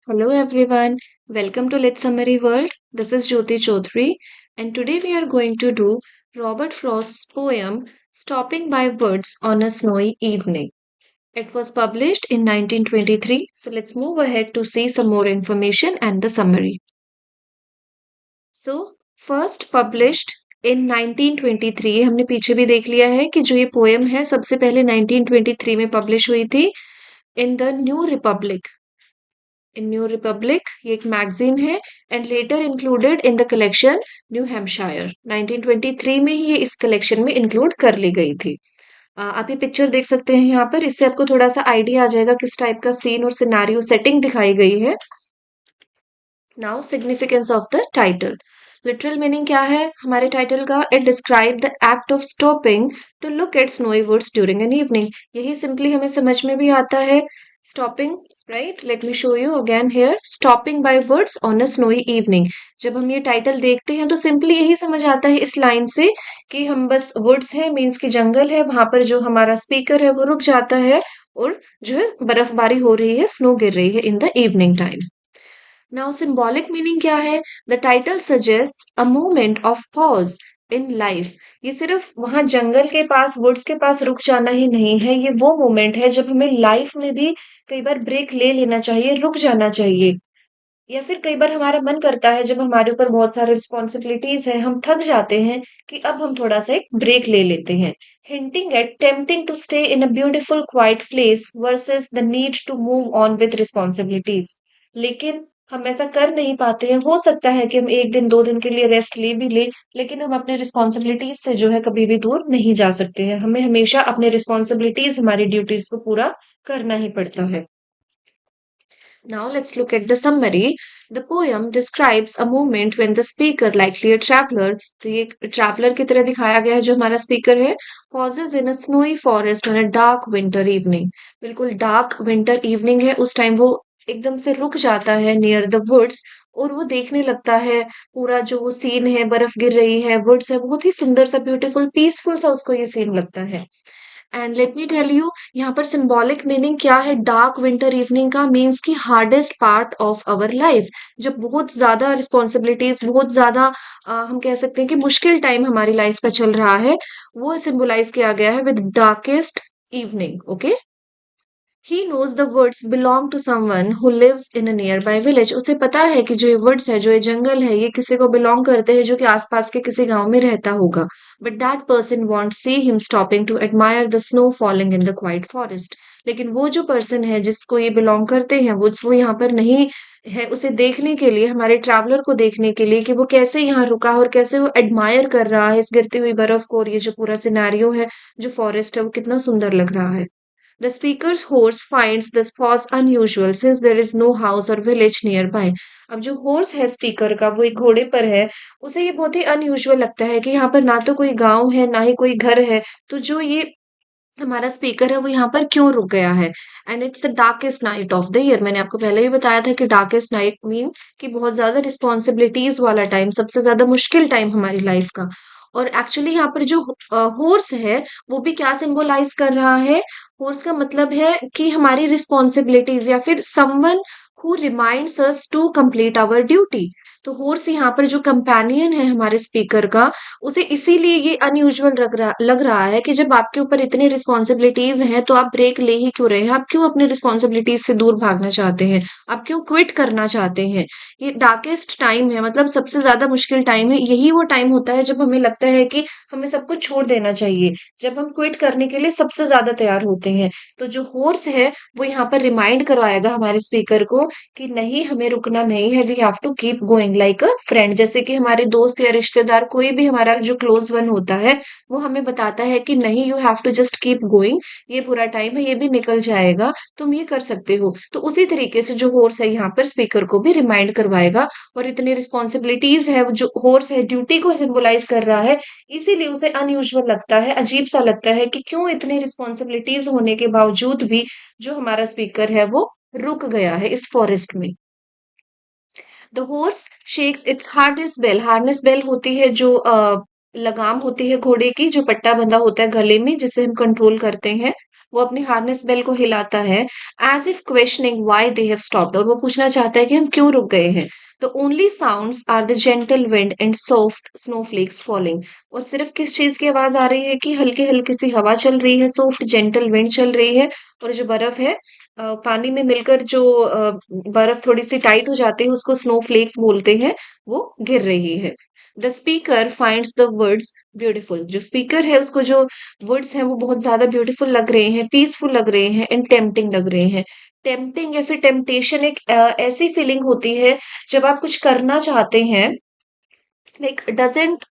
Hello everyone, welcome to Let's Summary World. This is Jyoti Chaudhary, and today we are going to do Robert Frost's poem Stopping by Woods on a Snowy Evening. It was published in 1923, so let's move ahead to see some more information and the summary. So, first published in 1923, हमने पीछे भी देख लिया है कि जो ये poem है सबसे पहले 1923 में पब्लिश हुई थी in the new Republic in new Republic ये एक मैगजीन है and later included in the collection new Hampshire 1923 में ही ये इस कलेक्शन में इंक्लूड कर ली गई थी। आप ये पिक्चर देख सकते हैं यहाँ पर, इससे आपको थोड़ा सा आइडिया आ जाएगा किस टाइप का सीन और सिनारियो सेटिंग दिखाई गई है। Now significance of the title. Literal meaning क्या है हमारे टाइटल का? It describe the act of stopping to look at snowy woods during an evening. यही सिंपली हमें समझ में भी आता है। Stopping, right, let me show you again here, stopping by woods on a snowy evening. जब हम ये टाइटल देखते हैं तो सिंपली यही समझ आता है इस लाइन से कि हम बस वुड्स है मीन्स की जंगल है, वहां पर जो हमारा स्पीकर है वो रुक जाता है और जो है बर्फबारी हो रही है, स्नो गिर रही है in the evening time. Now symbolic meaning क्या है? The title suggest a moment of pause in life. ये सिर्फ वहां जंगल के पास वुड्स के पास रुक जाना ही नहीं है, ये वो मोमेंट है जब हमें लाइफ में भी कई बार ब्रेक ले लेना चाहिए, रुक जाना चाहिए। या फिर कई बार हमारा मन करता है जब हमारे ऊपर बहुत सारे रिस्पॉन्सिबिलिटीज है, हम थक जाते हैं कि अब हम थोड़ा सा एक ब्रेक ले लेते हैं। Hinting at tempting to stay in a beautiful quiet place versus the need to move on with responsibilities. लेकिन हम ऐसा कर नहीं पाते हैं। हो सकता है कि हम एक दिन दो दिन के लिए रेस्ट ले भी ले, लेकिन हम अपने रिस्पॉन्सिबिलिटीज से जो है कभी भी दूर नहीं जा सकते हैं। हमें हमेशा अपने रिस्पॉन्सिबिलिटीज, हमारी ड्यूटीज को पूरा करना ही पड़ता है। Now let's look at the summary. The poem describes a moment when the speaker, likely a traveler, तो ये traveler की तरह दिखाया गया है जो हमारा speaker है, pauses in a snowy forest on a dark winter evening. बिल्कुल dark winter evening है, उस टाइम वो एकदम से रुक जाता है near the woods और वो देखने लगता है पूरा जो वो सीन है, बर्फ गिर रही है, वुड्स है, बहुत ही सुंदर सा, ब्यूटीफुल, पीसफुल सा उसको ये सीन लगता है। And let me tell you, यहाँ पर सिंबॉलिक मीनिंग क्या है डार्क विंटर इवनिंग का? मीन्स की hardest part of our life, जब बहुत ज्यादा रिस्पॉन्सिबिलिटीज, बहुत ज्यादा हम कह सकते हैं कि मुश्किल टाइम हमारी लाइफ का चल रहा है, वो सिंबलाइज किया गया है with darkest evening. Okay, he knows the words belong to someone who lives in a nearby village. उसे पता है कि जो ये वर्ड्स है, जो ये जंगल है, ये किसी को बिलोंग करते हैं जो कि आसपास के किसी गांव में रहता होगा। But that person won't see him stopping to admire the snow falling in the quiet forest. लेकिन वो जो पर्सन है जिसको ये बिलोंग करते हैं वो यहाँ पर नहीं है उसे देखने के लिए, हमारे ट्रैवलर को देखने के लिए कि वो कैसे यहाँ रुका है और कैसे वो एडमायर कर रहा है इस गिरती हुई बर्फ को, और ये जो पूरा सिनेरियो है, जो फॉरेस्ट है, वो कितना सुंदर लग रहा है। The speaker's horse finds this pause unusual since there is no house or village nearby. अब जो हॉर्स है स्पीकर का, वो एक घोड़े पर है, उसे ये बहुत ही अनयूजुअल लगता है कि यहाँ पर ना तो कोई गांव है ना ही कोई घर है, तो जो ये हमारा स्पीकर है वो यहाँ पर क्यों रुक गया है? And it's the darkest night of the year. मैंने आपको पहले भी बताया था कि डार्केस्ट नाइट मीन कि बहुत ज्यादा रिस्पॉन्सिबिलिटीज वाला टाइम, सबसे ज्यादा मुश्किल टाइम हमारी लाइफ का। और एक्चुअली यहाँ पर जो हॉर्स है वो भी क्या सिंबलाइज कर रहा है? हॉर्स का मतलब है कि हमारी रिस्पॉन्सिबिलिटीज या फिर someone who reminds us to complete our duty. तो हॉर्स यहाँ पर जो कंपेनियन है हमारे स्पीकर का, उसे इसीलिए ये अनयूजुअल लग रहा है कि जब आपके ऊपर इतनी रिस्पॉन्सिबिलिटीज हैं तो आप ब्रेक ले ही क्यों रहे हैं? आप क्यों अपनी रिस्पॉन्सिबिलिटीज से दूर भागना चाहते हैं? आप क्यों क्विट करना चाहते हैं? ये डार्केस्ट टाइम है, मतलब सबसे ज्यादा मुश्किल टाइम है। यही वो टाइम होता है जब हमें लगता है कि हमें सब कुछ छोड़ देना चाहिए, जब हम क्विट करने के लिए सबसे ज्यादा तैयार होते हैं। तो जो हॉर्स है वो यहाँ पर रिमाइंड करवाएगा हमारे स्पीकर को कि नहीं, हमें रुकना नहीं है, we have to keep going like a friend. जैसे कि हमारे दोस्त या रिश्तेदार, कोई भी हमारा जो क्लोज वन होता है, वो हमें बताता है कि नहीं, you have to just keep going, ये बुरा टाइम है, ये भी निकल जाएगा, तुम ये कर सकते हो। तो उसी तरीके से जो हॉर्स है यहाँ पर स्पीकर को भी रिमाइंड करवाएगा। और इतनी रिस्पॉन्सिबिलिटीज है, वो जो हॉर्स है ड्यूटी को सिंबलाइज कर रहा है, इसीलिए उसे अनयूजुअल लगता है, अजीब सा लगता है कि क्यों इतनी रिस्पॉन्सिबिलिटीज होने के बावजूद भी जो हमारा स्पीकर है वो रुक गया है इस फॉरेस्ट में। The horse shakes its harness bell. Harness bell होती है जो लगाम होती है घोड़े की, जो पट्टा बंधा होता है गले में, जिसे हम कंट्रोल करते हैं, वो अपनी हार्नेस बेल को हिलाता है, as if questioning why they have stopped, और वो पूछना चाहता है कि हम क्यों रुक गए हैं। तो only sounds are the gentle wind and soft snowflakes falling, और सिर्फ किस चीज की आवाज आ रही है कि हल्की हल्की सी हवा चल रही है, सॉफ्ट जेंटल विंड चल रही है, और जो बर्फ है पानी में मिलकर जो बर्फ थोड़ी सी टाइट हो जाती है, उसको स्नोफ्लेक्स बोलते हैं, वो गिर रही है। The speaker finds the words beautiful, जो स्पीकर है उसको जो वर्ड्स हैं वो बहुत ज्यादा ब्यूटीफुल लग रहे हैं, पीसफुल लग रहे हैं, एंड टेम्पटिंग लग रहे हैं। टेम्पटिंग या फिर टेम्पटेशन एक ऐसी फीलिंग होती है जब आप कुछ करना चाहते हैं, लाइक डजंट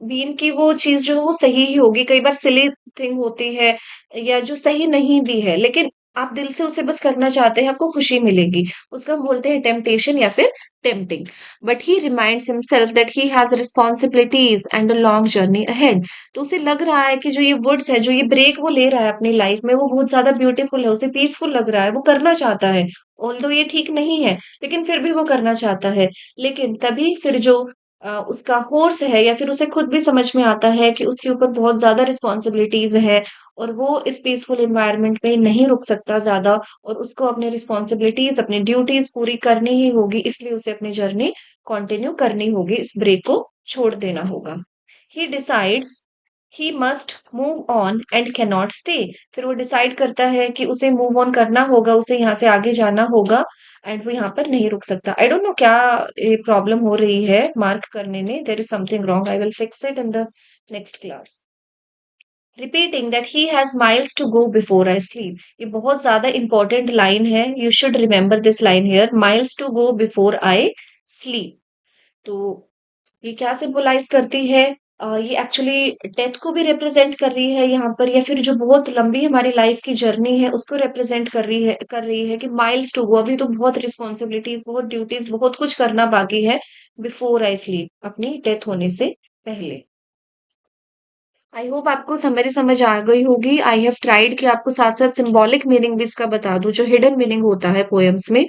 मीन कि वो चीज जो है वो सही ही होगी, कई बार सिली थिंग होती है या जो सही नहीं भी है, लेकिन आप दिल से उसे बस करना चाहते हैं, आपको खुशी मिलेगी, उसको हम बोलते हैं टेम्पटेशन या फिर tempting. But he reminds himself that he has responsibilities and a long journey ahead. तो उसे लग रहा है कि जो ये वर्ड्स है, जो ये ब्रेक वो ले रहा है अपनी लाइफ में, वो बहुत ज्यादा ब्यूटीफुल है, उसे पीसफुल लग रहा है, वो करना चाहता है। ऑल्दो ये ठीक नहीं है, लेकिन फिर भी वो करना चाहता है। लेकिन तभी फिर जो उसका होर्स है, या फिर उसे खुद भी समझ में आता है कि उसके ऊपर बहुत ज्यादा रिस्पॉन्सिबिलिटीज है, और वो इस पीसफुल एनवायरनमेंट में नहीं रुक सकता ज्यादा, और उसको अपने रिस्पॉन्सिबिलिटीज, अपनी ड्यूटीज पूरी करनी ही होगी, इसलिए उसे अपनी जर्नी कंटिन्यू करनी होगी, इस ब्रेक को छोड़ देना होगा। He decides he must move on and can not stay. फिर वो डिसाइड करता है कि उसे मूव ऑन करना होगा, उसे यहाँ से आगे जाना होगा, एंड वो यहाँ पर नहीं रुक सकता। आई डोंट नो क्या प्रॉब्लम हो रही है मार्क करने में, there is something wrong, I will fix it in the next class. Repeating that he has miles to go before I sleep, ये बहुत ज्यादा इंपॉर्टेंट लाइन है, you should remember this line here, miles to go before I sleep. तो ये क्या symbolize करती है? ये एक्चुअली डेथ को भी रिप्रेजेंट कर रही है यहाँ पर, या फिर जो बहुत लंबी हमारी लाइफ की जर्नी है उसको रिप्रेजेंट कर रही है कि माइल्स टू गो, अभी तो बहुत रिस्पॉन्सिबिलिटीज, बहुत ड्यूटीज, बहुत कुछ करना बाकी है, बिफोर आई स्लीप, अपनी डेथ होने से पहले। आई होप आपको समरी समझ आ गई होगी। आई हैव ट्राइड कि आपको साथ साथ सिंबॉलिक मीनिंग भी इसका बता दूं, जो हिडन मीनिंग होता है पोएम्स में।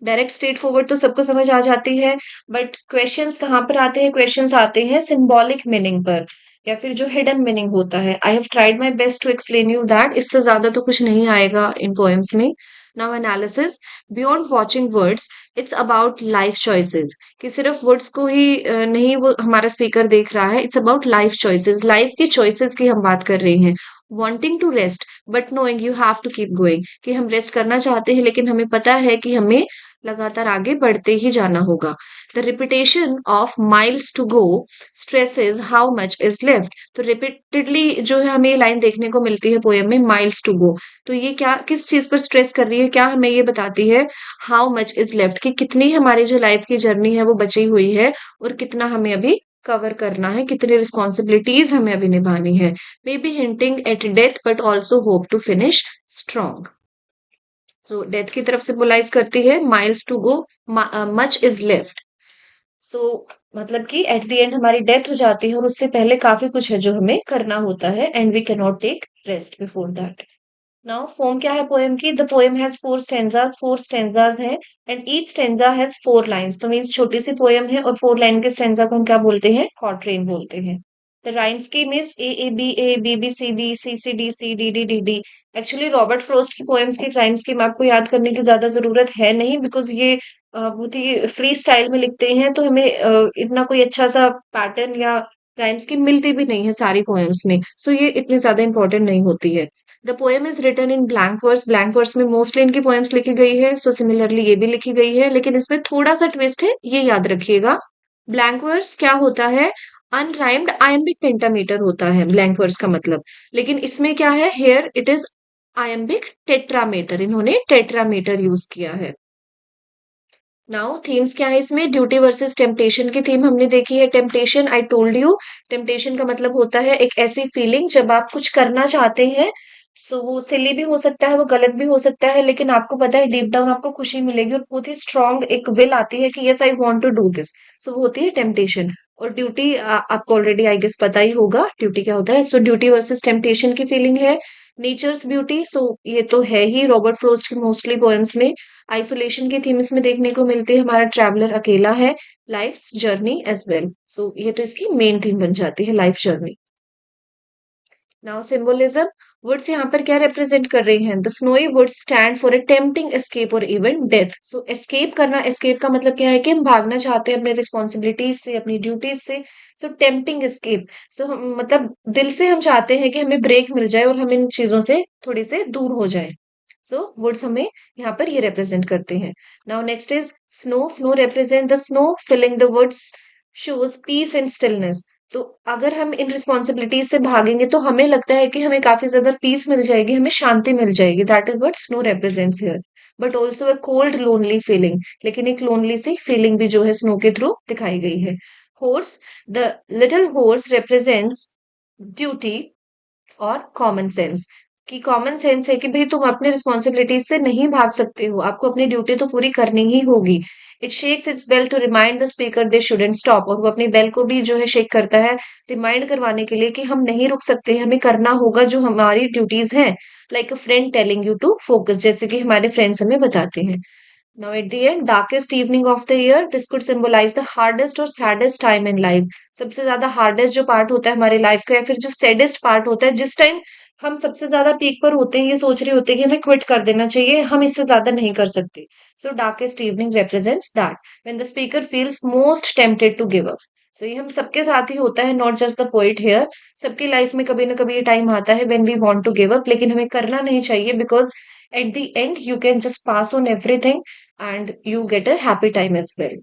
डायरेक्ट स्ट्रेट फॉरवर्ड तो सबको समझ आ जाती है, बट क्वेश्चंस कहाँ पर आते हैं? क्वेश्चंस आते हैं सिंबॉलिक मीनिंग पर, या फिर जो हिडन मीनिंग होता है। I have tried my best to explain you that, इससे ज्यादा तो कुछ नहीं आएगा इन पोएम्स में। Now analysis, beyond watching words, it's about life choices, कि सिर्फ वर्ड्स को ही नहीं वो हमारा स्पीकर देख रहा है, it's about life choices, life की चॉइसेस की हम बात कर रहे हैं। Wanting to rest but knowing you have to keep going, कि हम रेस्ट करना चाहते हैं लेकिन हमें पता है कि हमें लगातार आगे बढ़ते ही जाना होगा। The repetition of miles to go stresses how much is left, तो रिपीटेडली जो है हमें ये लाइन देखने को मिलती है पोएम में, माइल्स टू गो। तो ये क्या किस चीज पर स्ट्रेस कर रही है? क्या हमें ये बताती है? हाउ मच इज लेफ्ट, कि कितनी हमारी जो लाइफ की जर्नी है वो बची हुई है, और कितना हमें अभी कवर करना है, कितनी रिस्पॉन्सिबिलिटीज हमें अभी निभानी है। May be hinting at death but also hope to finish strong. So death की तरफ सिंबलाइज करती है, miles to go, much is left. So मतलब कि एट द एंड हमारी डेथ हो जाती है, और उससे पहले काफी कुछ है जो हमें करना होता है, and we can not take rest before that. Now form क्या है पोएम की? The poem has four stanzas है, and each stanza has four lines, तो मीन्स छोटी सी पोएम है, और फोर लाइन के स्टेंजा को हम क्या बोलते हैं? क्वार्ट्रेन बोलते हैं। The rhyme scheme is A B C D C D D D. Actually Robert Frost की पोएम्स की राइम स्कीम आपको याद करने की ज्यादा जरूरत है नहीं, बिकॉज ये बहुत ही फ्री स्टाइल में लिखते हैं, तो हमें इतना कोई अच्छा सा पैटर्न या राइम स्कीम मिलती भी नहीं है सारी पोएम्स में, सो ये इतनी ज्यादा इंपॉर्टेंट नहीं होती है। The poem is written in blank verse में मोस्टली इनकी पोएम्स लिखी गई है, सो सिमिलरली ये भी लिखी गई है, लेकिन इसमें थोड़ा सा ट्विस्ट है, ये याद रखिएगा। ब्लैंक वर्स क्या होता है? अनराइम्ड आयम्बिक पेंटामीटर होता है ब्लैंक वर्स का मतलब, लेकिन इसमें क्या है? Here it is iambic tetrameter, इन्होंने टेट्रामीटर यूज किया है। नाउ थीम्स क्या है इसमें? ड्यूटी वर्सेस टेम्पटेशन की थीम हमने देखी है। Temptation, I told you, temptation का मतलब होता है एक ऐसी फीलिंग जब आप कुछ करना चाहते हैं, सो वो सिली भी हो सकता है, वो गलत भी हो सकता है, लेकिन आपको पता है डीप डाउन आपको खुशी मिलेगी, और बहुत ही स्ट्रांग एक विल आती है कि yes I want to do this, so वो होती है टेम्पटेशन। और ड्यूटी आपको ऑलरेडी आई गेस पता ही होगा ड्यूटी क्या होता है, सो ड्यूटी वर्सेस टेम्पटेशन की फीलिंग है। नेचर्स ब्यूटी, सो ये तो है ही रॉबर्ट फ्रोस्ट की मोस्टली पोएम्स में। आइसोलेशन की थीम इसमें देखने को मिलती है, हमारा ट्रैवलर अकेला है। Life's journey as well, so ये तो इसकी मेन थीम बन जाती है, life journey. Now symbolism, woods यहाँ पर क्या रिप्रेजेंट कर रही हैं? The snowy woods stand for a tempting escape और इवन डेथ। सो एस्केप करना, एस्केप का मतलब क्या है कि हम भागना चाहते हैं अपने रिस्पॉन्सिबिलिटीज से, अपनी ड्यूटीज से। सो टेम्पटिंग एस्केप, सो हम मतलब दिल से हम चाहते हैं कि हमें ब्रेक मिल जाए और हम इन चीजों से थोड़ी से दूर हो जाए। सो वुड्स हमें यहाँ पर ये रिप्रेजेंट करते हैं। Now next is snow, snow represent the snow filling the woods, shows peace and stillness. तो अगर हम इन रिस्पॉन्सिबिलिटीज से भागेंगे तो हमें लगता है कि हमें काफी ज्यादा पीस मिल जाएगी, हमें शांति मिल जाएगी। That is what snow represents here. But also a cold lonely feeling, लेकिन एक लोनली सी फीलिंग भी जो है स्नो के थ्रू दिखाई गई है। Horse, the little horse represents duty और कॉमन सेंस, कि कॉमन सेंस है कि भाई तुम अपने रिस्पॉन्सिबिलिटीज से नहीं भाग सकते हो, आपको अपनी ड्यूटी तो पूरी करनी ही होगी। It shakes its bell to remind the speaker they shouldn't stop, और वो अपनी बेल को भी जो है शेक करता है, रिमाइंड करवाने के लिए कि हम नहीं रुक सकते, हमें करना होगा जो हमारी ड्यूटीज हैं। Like a friend telling you to focus, जैसे कि हमारे फ्रेंड्स हमें बताते हैं। Now, at the end, darkest evening of the year, this could symbolize the hardest और saddest time in life. सबसे ज्यादा hardest जो part होता है हमारी लाइफ का, या फिर जो saddest part होता है, जिस टाइम हम सबसे ज्यादा पीक पर होते हैं, ये सोच रहे होते हैं कि हमें क्विट कर देना चाहिए, हम इससे ज्यादा नहीं कर सकते। So darkest evening represents that when the speaker feels most tempted to give up. So ये हम सबके साथ ही होता है, not just the poet here. सबकी लाइफ में कभी ना कभी ये टाइम आता है when we want to give up, लेकिन हमें करना नहीं चाहिए, because at the end you can just pass on everything and you get a happy time as well.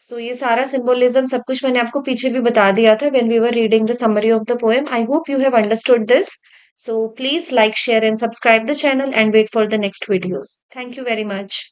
So ये सारा सिंबोलिज्म सब कुछ मैंने आपको पीछे भी बता दिया था when we were reading the summary of the poem. I hope you have understood this. So please like share and subscribe the channel and wait for the next videos. Thank you very much.